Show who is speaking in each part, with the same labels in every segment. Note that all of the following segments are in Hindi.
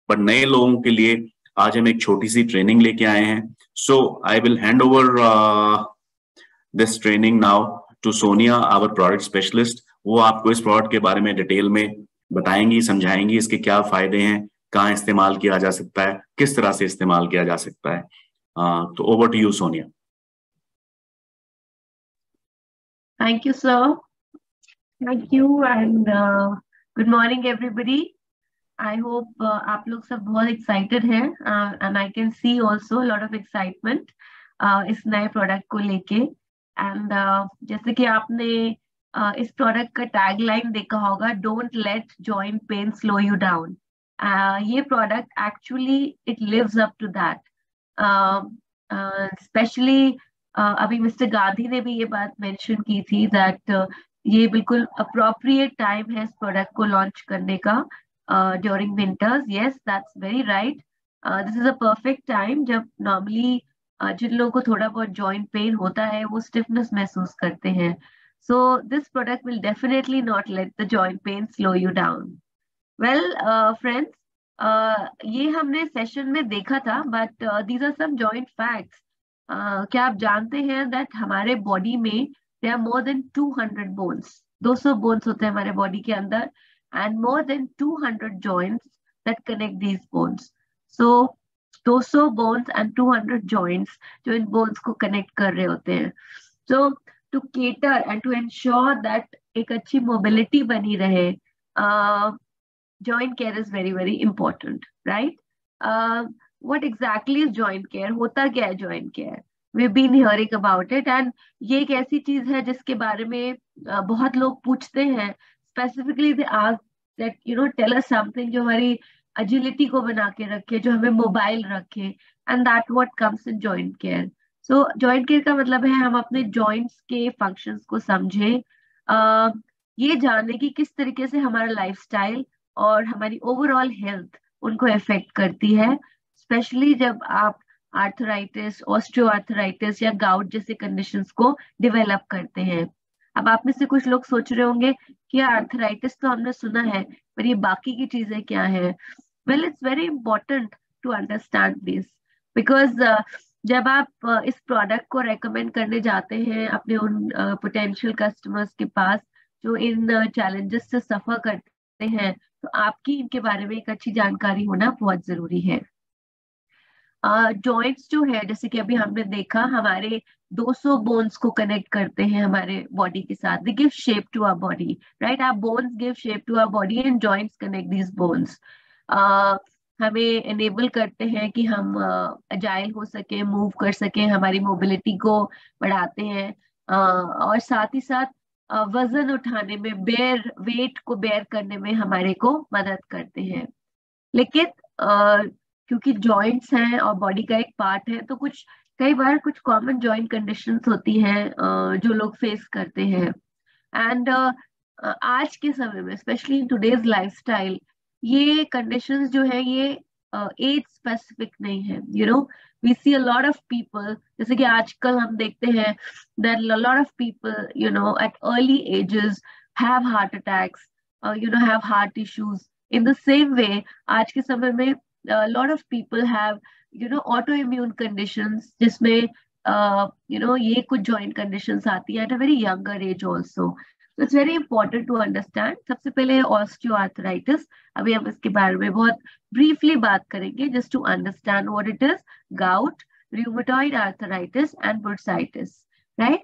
Speaker 1: बट नए लोगों के लिए आज हम एक छोटी सी ट्रेनिंग लेके आए हैं. So I will hand over this training now to Sonia, our product specialist. वो आपको इस प्रोडक्ट के बारे में डिटेल में बताएंगी, समझाएंगी, इसके क्या फायदे हैं, कहाँ इस्तेमाल किया जा सकता है, किस तरह से इस्तेमाल किया जा सकता है. तो over to you Sonia.
Speaker 2: Thank you, sir. Thank you and good morning, everybody. I hope आप लोग सब बहुत excited हैं and I can see also a lot of excitement इस नए product को लेके. And जैसे कि आपने इस product का tagline देखा होगा, don't let joint pain slow you down. ये product actually it lives up to that. Especially अभी मिस्टर गांधी ने भी ये बात मेंशन की थी दैट ये बिल्कुल अप्रोप्रिएट टाइम है इस प्रोडक्ट को लॉन्च करने का during winters. Yes, that's very right. This is a perfect time जब नॉर्मली जिन लोगों को थोड़ा बहुत जॉइंट पेन होता है वो स्टिफनेस महसूस करते हैं. So this product will definitely not let the joint pain slow you down. Well friends, ये हमने सेशन में देखा था, but these are some joint facts. क्या आप जानते हैं दैट हमारे बॉडी में there are more than 200 bones. 200 bones होते हैं हमारे बॉडी के अंदर and more than 200 joints that connect these bones. So 200 bones and 200 joints जो इन बोन्स को कनेक्ट कर रहे होते हैं. So to cater and to ensure that एक अच्छी मोबिलिटी बनी रहे, joint care is very very important, right? What exactly is joint care? होता क्या है joint care? We've been hearing about it and ये एक ऐसी चीज है जिसके बारे में बहुत लोग पूछते हैं. Specifically they ask that tell us something जो हमारी agility को बना के रखे, जो हमें मोबाइल रखे, and that what comes in joint care. So joint care का मतलब है हम अपने joints के functions को समझें, ये जाने की किस तरीके से हमारा लाइफस्टाइल और हमारी ओवरऑल हेल्थ उनको इफेक्ट करती है. स्पेशली जब आप आर्थराइटिस, ऑस्टियोआर्थराइटिस या गाउट जैसे कंडीशंस को डेवलप करते हैं. अब आप में से कुछ लोग सोच रहे होंगे कि आर्थराइटिस तो हमने सुना है, पर ये बाकी की चीजें क्या है? Well, it's very important to understand this because जब आप इस प्रोडक्ट को रेकमेंड करने जाते हैं अपने उन पोटेंशियल कस्टमर्स के पास जो इन चैलेंजेस से सफर करते हैं, तो आपकी इनके बारे में एक अच्छी जानकारी होना बहुत जरूरी है. जॉइंट्स जो है, जैसे कि अभी हमने देखा, हमारे 200 बोन्स को कनेक्ट करते हैं हमारे बॉडी के साथ. They give shape to our body, right? Our bones give shape to our body and joints connect these bones. हमें एनेबल करते हैं कि हम अजाइल हो सके, मूव कर सके, हमारी मोबिलिटी को बढ़ाते हैं, और साथ ही साथ वजन उठाने में, वेट को बेयर करने में हमारे को मदद करते हैं. लेकिन क्योंकि जॉइंट्स हैं और बॉडी का एक पार्ट है, तो कई बार कुछ कॉमन जॉइंट कंडीशंस होती हैं जो लोग फेस करते हैं. एंड आज के समय में, स्पेशली इन टुडेज लाइफस्टाइल, ये कंडीशंस जो है ये एज स्पेसिफिक नहीं है. we see a lot of people, जैसे कि आजकल हम देखते हैं that a lot of people at early ages have heart attacks, have heart issues. In the same way, आज के समय में a lot of people have autoimmune conditions जिसमें ये कुछ joint conditions आती है at a very younger age also. So it's very important to understand. सबसे पहले ऑस्टियोआर्थराइटिस, अभी हम इसके बारे में बहुत ब्रीफली बात करेंगे, just to understand what it is. Gout, rheumatoid arthritis and bursitis, right?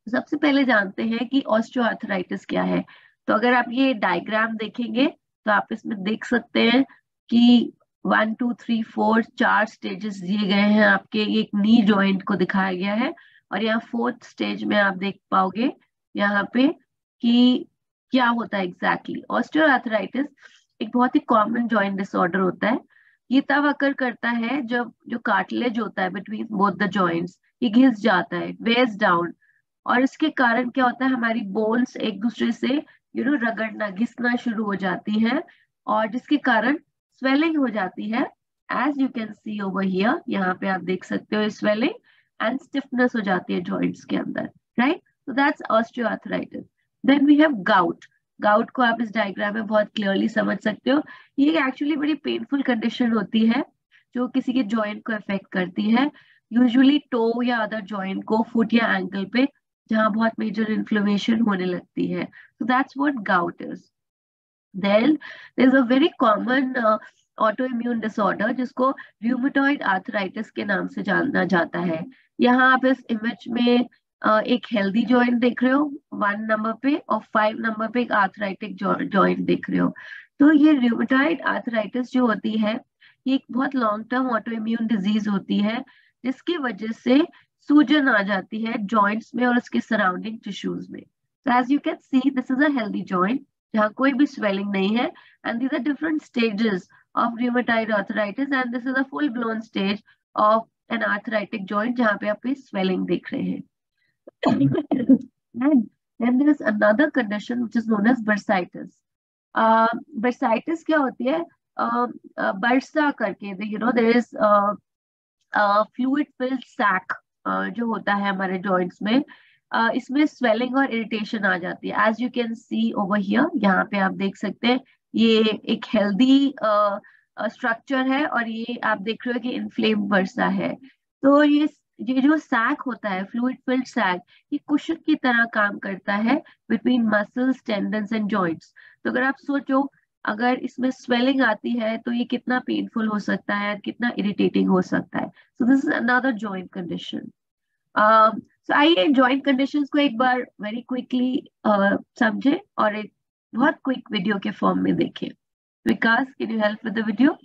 Speaker 2: सबसे पहले जानते हैं कि ऑस्टियोआर्थराइटिस क्या है. तो अगर आप ये डायग्राम देखेंगे तो आप इसमें देख सकते हैं कि 1 2 3 4 4 स्टेजेस दिए गए हैं आपके. एक नी जॉइंट को दिखाया गया है और यहाँ 4th स्टेज में आप देख पाओगे यहाँ पे कि क्या होता है एग्जैक्टली. ऑस्टियोआर्थराइटिस एक बहुत ही कॉमन जॉइंट डिसऑर्डर होता है. ये तब अकर करता है जब जो कार्टिलेज होता है बिटवीन बोथ द जॉइंट्स, ये घिस जाता है, वेयर्स डाउन, और इसके कारण क्या होता है, हमारी बोन्स एक दूसरे से रगड़ना, घिसना शुरू हो जाती हैं, और जिसके कारण स्वेलिंग हो जाती है. As you can see over here, यहाँ पे आप देख सकते हो स्वेलिंग एंड स्टिफनेस हो जाती है जॉइंट्स के अंदर, right? So that's osteoarthritis. Then we have gout. Gout को आप इस डायग्राम में बहुत क्लियरली समझ सकते हो। ये एक्चुअली बड़ी पेनफुल कंडीशन होती है जो किसी के जॉइंट को अफेक्ट करती है, यूजुअली टो या अदर जॉइंट को, फुट या एंकल पे, जहां बहुत मेजर इन्फ्लेमेशन होने लगती है। So that's what gout is. Then there's a very common autoimmune disorder जिसको rheumatoid arthritis के नाम से जाना जाता है। यहाँ आप इस इमेज में एक हेल्दी जॉइंट देख रहे हो 1 नंबर पे, और 5 नंबर पे एक आर्थराइटिक जॉइंट देख रहे हो। तो ये rheumatoid arthritis जो होती है, ये एक बहुत लॉन्ग टर्म ऑटोइम्यून डिजीज होती है जिसकी वजह से सूजन आ जाती है जॉइंट्स में और उसके सराउंडिंग टिश्यूज में। So as you can see, this is a healthy joint जहाँ कोई भी swelling नहीं है, and these are different stages of rheumatoid arthritis, and this is a full blown stage of an arthritic joint जहाँ पे आप swelling देख रहे हैं। And then there is another condition which is known as bursitis. Bursitis क्या होती है? बर्सा करके, there is fluid filled sac जो होता है हमारे joints में, इसमें स्वेलिंग और इरिटेशन आ जाती है। As you can see over here, यहाँ पे आप देख सकते हैं ये एक हेल्दी स्ट्रक्चर है और ये आप देख रहे हो कि इन्फ्लेम बर्सा है। तो ये जो सैक होता है, फ्लूइड फिल्ड सैक, ये कुशन की तरह काम करता है between muscles, tendons and joints. तो अगर आप सोचो, अगर इसमें स्वेलिंग आती है तो ये कितना पेनफुल हो सकता है, कितना इरिटेटिंग हो सकता है। सो this is another joint condition. तो आइए जॉइंट कंडीशंस को एक बार वेरी क्विकली समझे और एक बहुत क्विक वीडियो के फॉर्म में देखें। Vikas, can you help with the video?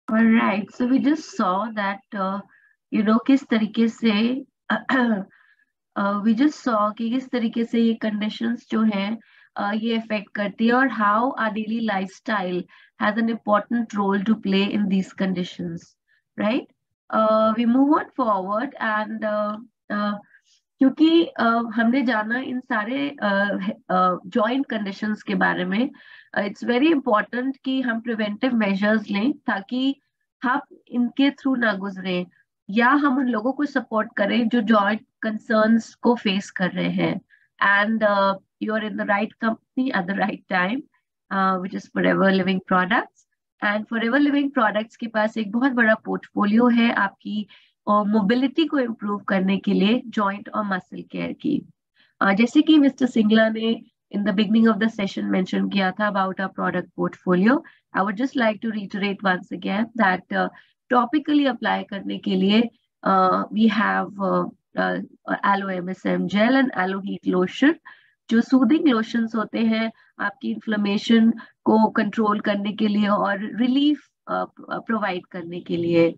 Speaker 2: Alright, so we just saw that किस तरीके से we just saw कि किस तरीके से ये conditions जो हैं ये affect करती है, और how our daily lifestyle has an important role to play in these conditions, right? We move on forward and क्योंकि हमने जाना इन सारे जॉइंट कंडीशंस के बारे में, इट्स वेरी इंपॉर्टेंट कि हम प्रिवेंटिव मेजर्स लें ताकि हम इनके थ्रू ना गुजरे, या हम उन लोगों को सपोर्ट करें जो जॉइंट कंसर्न्स को फेस कर रहे हैं। And you are in the right company at the right time, which is Forever Living Products. And Forever Living Products के पास एक बहुत बड़ा पोर्टफोलियो है आपकी और मोबिलिटी को इम्प्रूव करने के लिए जॉइंट और मसल केयर की। जैसे कि मिस्टर सिंगला ने in the beginning of the session mention किया था about our product portfolio, I would just like to reiterate once again that topically apply करने के लिए we have aloe MSM gel and aloe heat lotion, जो सूदिंग लोशंस होते हैं आपकी इन्फ्लेमेशन को कंट्रोल करने के लिए और रिलीफ प्रोवाइड करने के लिए।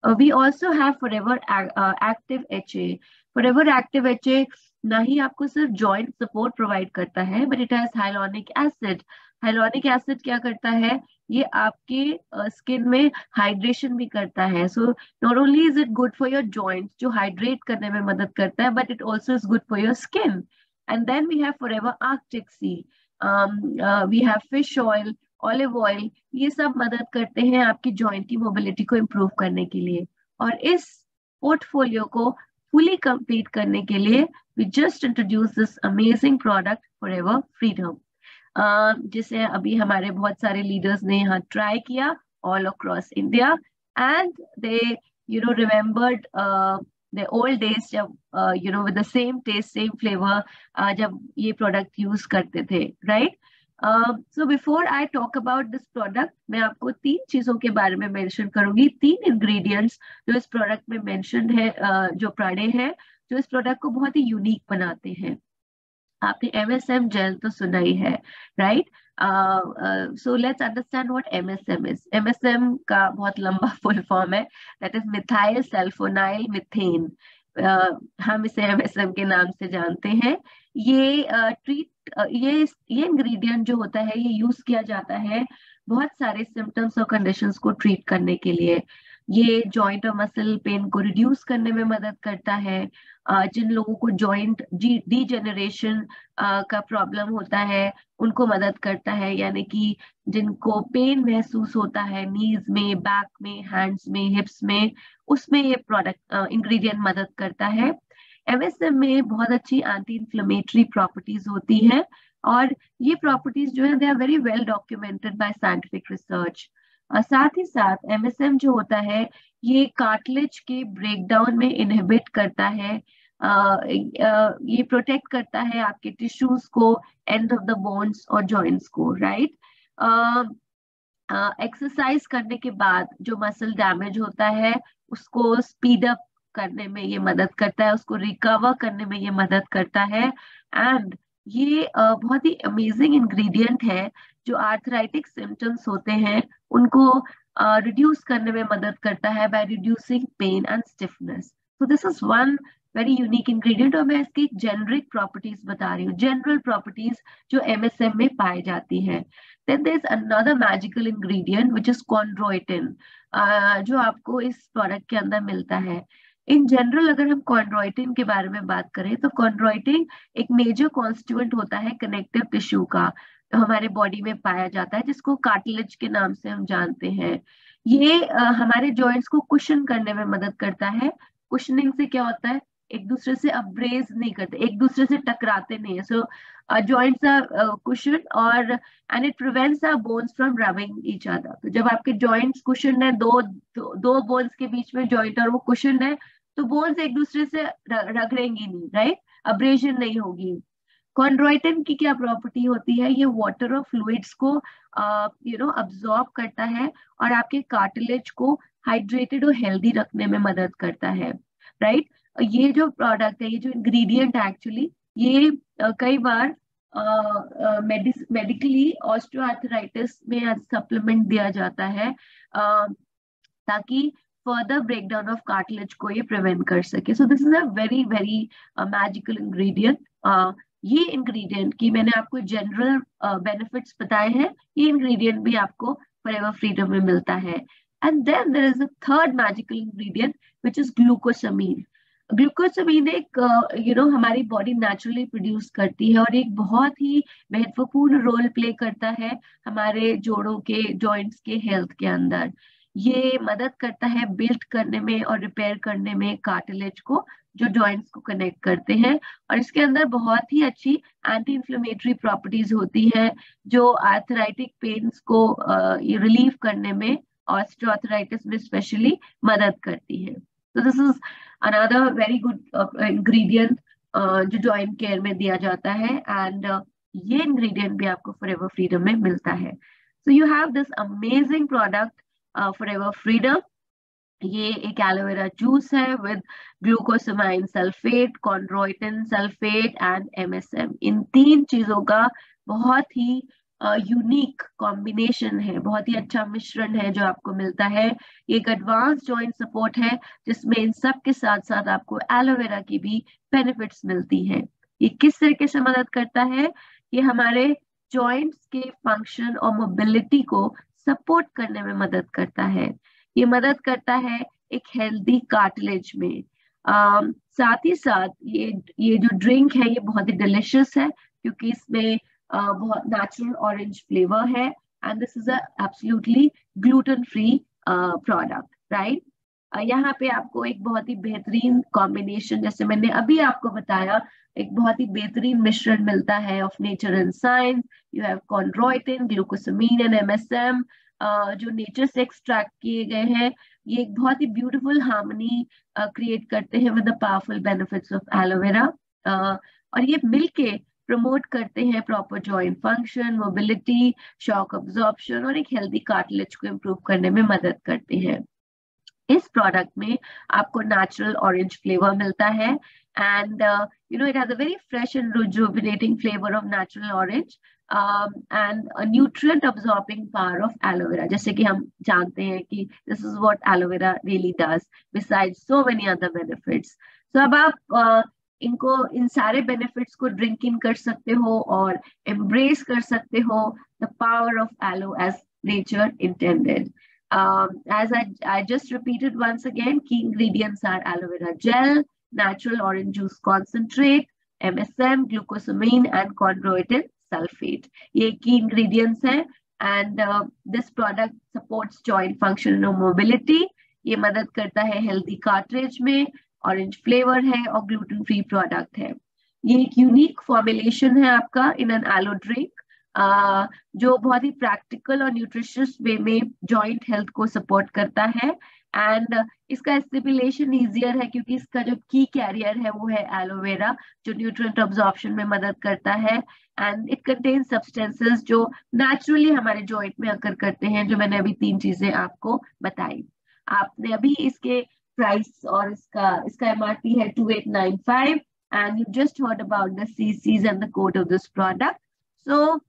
Speaker 2: We also have Forever Active HA. Forever Active HA ना ही आपको सिर्फ जॉइंट सपोर्ट प्रोवाइड करता है, but it has hyaluronic acid. Hyaluronic acid क्या करता है, ये आपके स्किन में हाइड्रेशन भी करता है. So not only is it good for your joints, जो हाइड्रेट करने में मदद करता है, but it also is good for your skin. And then we have Forever Arctic Sea, we have fish oil, olive oil. ये सब मदद करते हैं आपकी जॉइंट की मोबिलिटी को इम्प्रूव करने के लिए. और इस पोर्टफोलियो को फुली कंप्लीट करने के लिए we just introduced this amazing product Forever Freedom, जिसे अभी हमारे बहुत सारे लीडर्स ने यहाँ ट्राई किया all across India, and they remembered the old days जब with the same taste, same flavor, जब ये प्रोडक्ट यूज करते थे, right? So before I talk about this product, मैं आपको 3 चीजों के बारे में मेंशन करूंगी, 3 इंग्रेडिएंट्स जो इस प्रोडक्ट में मेंशन्ड है, जो प्राणे हैं, जो इस प्रोडक्ट को बहुत ही यूनिक बनाते हैं. आपने MSM जेल तो सुना ही है, right? So let's understand what MSM is. MSM का बहुत लंबा फुल फॉर्म है, that is methyl sulfonyl methane. हम इसे MSM के नाम से जानते हैं. ये ये इंग्रेडिएंट जो होता है, ये यूज किया जाता है बहुत सारे सिम्टम्स और कंडीशंस को ट्रीट करने के लिए. ये जॉइंट और मसल पेन को रिड्यूस करने में मदद करता है. जिन लोगों को जॉइंट डीजेनरेशन का प्रॉब्लम होता है, उनको मदद करता है. यानी कि जिनको पेन महसूस होता है नीज में, बैक में, हैंड्स में, हिप्स में, उसमें ये प्रोडक्ट इंग्रेडिएंट मदद करता है. MSM में बहुत अच्छी एंटी इन्फ्लेमेटरी प्रॉपर्टीज होती हैं, और ये प्रॉपर्टीज जो है they are very well documented by scientific research. साथ ही साथ MSM जो होता है, ये कार्टिलेज के ब्रेकडाउन में इनहिबिट करता है. ये प्रोटेक्ट करता है आपके टिश्यूज को, एंड ऑफ द बोन्स और जॉइंट्स को, राइट? एक्सरसाइज करने के बाद जो मसल डैमेज होता है, उसको स्पीड अप करने में ये मदद करता है, उसको रिकवर करने में ये मदद करता है. एंड ये बहुत ही अमेजिंग इंग्रेडिएंट है जो आर्थराइटिक सिम्टम्स होते हैं उनको रिड्यूस करने में मदद करता है by reducing pain and stiffness. So this is one very unique ingredient. और मैं इसकी जेनरिक प्रॉपर्टीज बता रही हूँ, जनरल प्रॉपर्टीज जो MSM में पाई जाती हैं. Then there's another magical ingredient which is chondroitin, जो आपको इस प्रोडक्ट के अंदर मिलता है. इन जनरल अगर हम chondroitin के बारे में बात करें, तो chondroitin एक मेजर कॉन्स्टिट्यूएंट होता है कनेक्टिव टिश्यू का, तो हमारे बॉडी में पाया जाता है, जिसको कार्टिलेज के नाम से हम जानते हैं. ये हमारे जॉइंट्स को कुशन करने में मदद करता है. कुशनिंग से क्या होता है, एक दूसरे से अब्रेज नहीं करते, एक दूसरे से टकराते नहीं है. सो joints are cushioned और and it prevents our bones from rubbing each other. तो जब आपके joints cushioned है, दो bones के बीच में joint और वो cushioned है, तो bones एक दूसरे से रगड़ेंगी नहीं, right? Abrasion नहीं होगी. Chondroitin की क्या प्रॉपर्टी होती है, ये वाटर और फ्लूइड्स को अब्सॉर्ब करता है और आपके कार्टिलेज को हाइड्रेटेड और हेल्दी रखने में मदद करता है, राइट? ये जो प्रोडक्ट है, ये जो इंग्रेडिएंट है, एक्चुअली ये कई बार मेडिकली ऑस्टियोआर्थराइटिस में सप्लीमेंट दिया जाता है, ताकि फर्दर ब्रेकडाउन ऑफ कार्टिलेज को ये प्रिवेंट कर सके. सो this is a very very magical ingredient. ये इंग्रेडिएंट की मैंने आपको जनरल बेनिफिट्स बताए हैं, ये इंग्रेडिएंट भी आपको फॉरएवर फ्रीडम में मिलता है. And then there is a third magical ingredient which is glucosamine. Glucosamine एक हमारी बॉडी नेचुरली प्रोड्यूस करती है और एक बहुत ही महत्वपूर्ण रोल प्ले करता है हमारे जोड़ों के, जॉइंट्स के हेल्थ के अंदर. ये मदद करता है बिल्ड करने में और रिपेयर करने में कार्टिलेज को, जो जॉइंट्स को कनेक्ट करते हैं. और इसके अंदर बहुत ही अच्छी एंटी इन्फ्लेमेटरी प्रॉपर्टीज होती है, जो आर्थराइटिक पेन्स को रिलीव करने में, ऑस्टियोआर्थराइटिस में स्पेशली मदद करती है. So this is another very good ingredient जो जॉइंट केयर में दिया जाता है, एंड ये ingredient भी आपको फॉरएवर फ्रीडम में मिलता है. So you have this amazing product forever freedom. ये एक एलोवेरा जूस है with glucosamine sulphate, chondroitin sulphate and MSM. इन 3 चीजों का बहुत ही यूनिक कॉम्बिनेशन है, बहुत ही अच्छा मिश्रण है जो आपको मिलता है। ये एक एडवांस जॉइंट सपोर्ट है जिसमें इन सब के साथ साथ आपको एलोवेरा की भी बेनिफिट्स मिलती हैं। ये किस तरीके से मदद करता है? ये हमारे जॉइंट्स के फंक्शन और मोबिलिटी को सपोर्ट करने में मदद करता है। ये मदद करता है एक हेल्दी कार्टिलेज में। साथ ही साथ ये जो ड्रिंक है ये बहुत ही डिलिशियस है क्योंकि इसमें बहुत नेचुरल ऑरेंज फ्लेवर है and this is absolutely gluten free product, right. यहाँ पे आपको एक बहुत ही बेहतरीन कॉम्बिनेशन, जैसे मैंने अभी आपको बताया, एक बहुत ही बेहतरीन मिश्रण मिलता है of nature and science. You have chondroitin, glucosamine and MSM जो नेचर से एक्सट्रैक्ट किए गए हैं। ये एक बहुत ही ब्यूटीफुल हार्मनी क्रिएट करते हैं with the powerful benefits of aloe vera, और ये मिलके प्रमोट करते हैं proper joint function, mobility, shock absorption और एक हेल्दी कार्टिलेज को इम्प्रूव करने में मदद करते हैं। इस प्रोडक्ट में आपको नेचुरल ऑरेंज फ्लेवर मिलता है and it has a very fresh and rejuvenating flavor of natural orange and a nutrient absorbing power of aloe vera, जैसे कि हम जानते हैं कि this is what aloe vera really does besides so many other benefits. So अब आप इन सारे बेनिफिट्स को ड्रिंक इन कर सकते हो और एम्ब्रेस कर सकते हो the power of aloe as nature intended. As I just repeated once again, key ingredients are aloe vera gel, natural orange juice concentrate, MSM, glucosamine and chondroitin sulfate. ये key ingredients हैं and this product supports joint function and mobility. ये मदद करता है healthy cartilage में, ऑरेंज फ्लेवर है और ग्लूटेन फ्री प्रोडक्ट है. ये एक यूनिक फॉर्मुलेशन है आपका इन एन एलो ड्रिंक जो बहुत ही प्रैक्टिकल और न्यूट्रिशियस वे में जॉइंट हेल्थ को सपोर्ट करता है एंड इसका एस्टिमुलेशन इजियर है क्योंकि इसका जो की कैरियर है वो है एलोवेरा जो न्यूट्रिएंट अब्जॉर्प्शन में मदद करता है एंड इट कंटेन सब्सटेंसेस जो नेचुरली हमारे जॉइंट में अकर करते हैं, जो मैंने अभी 3 चीजें आपको बताई. आपने अभी इसके प्राइस और इसका MRP है 2895 and you just heard about the CCs and the code of this product. So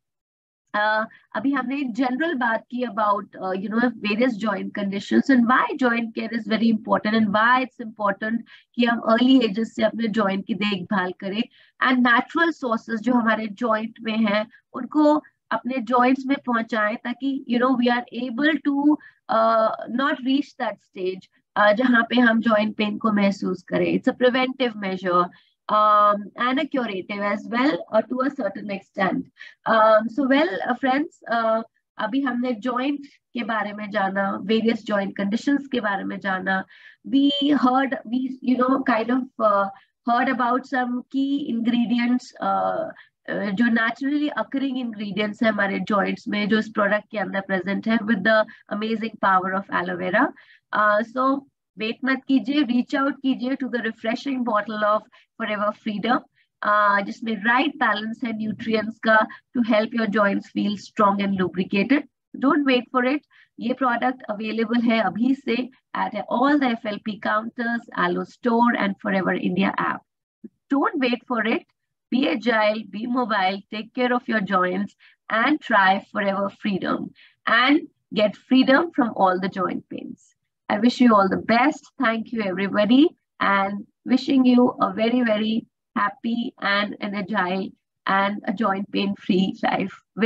Speaker 2: अभी हमने जनरल बात की about various joint conditions and why joint care is very important and why it's important कि हम अर्ली एजेस से अपने जॉइंट की देखभाल करें एंड नेचुरल सोर्सेज जो हमारे जॉइंट में हैं उनको अपने जॉइंट्स में पहुंचाएं ताकि we are able to not reach that stage जहां पे हम जॉइंट पेन को महसूस करें. It's a preventive measure and a curative as well to a certain extent. So friends, अभी हमने joint के बारे में जाना, various joint conditions के बारे में जाना. We kind of heard about some key ingredients जो naturally occurring ingredients है हमारे joints में जो इस product के अंदर present है with the amazing power of aloe vera. So wait मत कीजिए, रीच आउट कीजिए to the refreshing bottle of Forever Freedom जिसमें राइट बैलेंस है न्यूट्रिएंट्स का to help your joints feel strong and lubricated. Don't wait for it. ये प्रोडक्ट अवेलेबल है अभी से at all the FLP counters, aloe store and Forever India app. Don't wait for it. Be agile, be mobile, take care of your joints and try forever freedom and get freedom from all the joint pains. I wish you all the best. Thank you everybody and wishing you a very, very happy and an agile and a joint pain free life with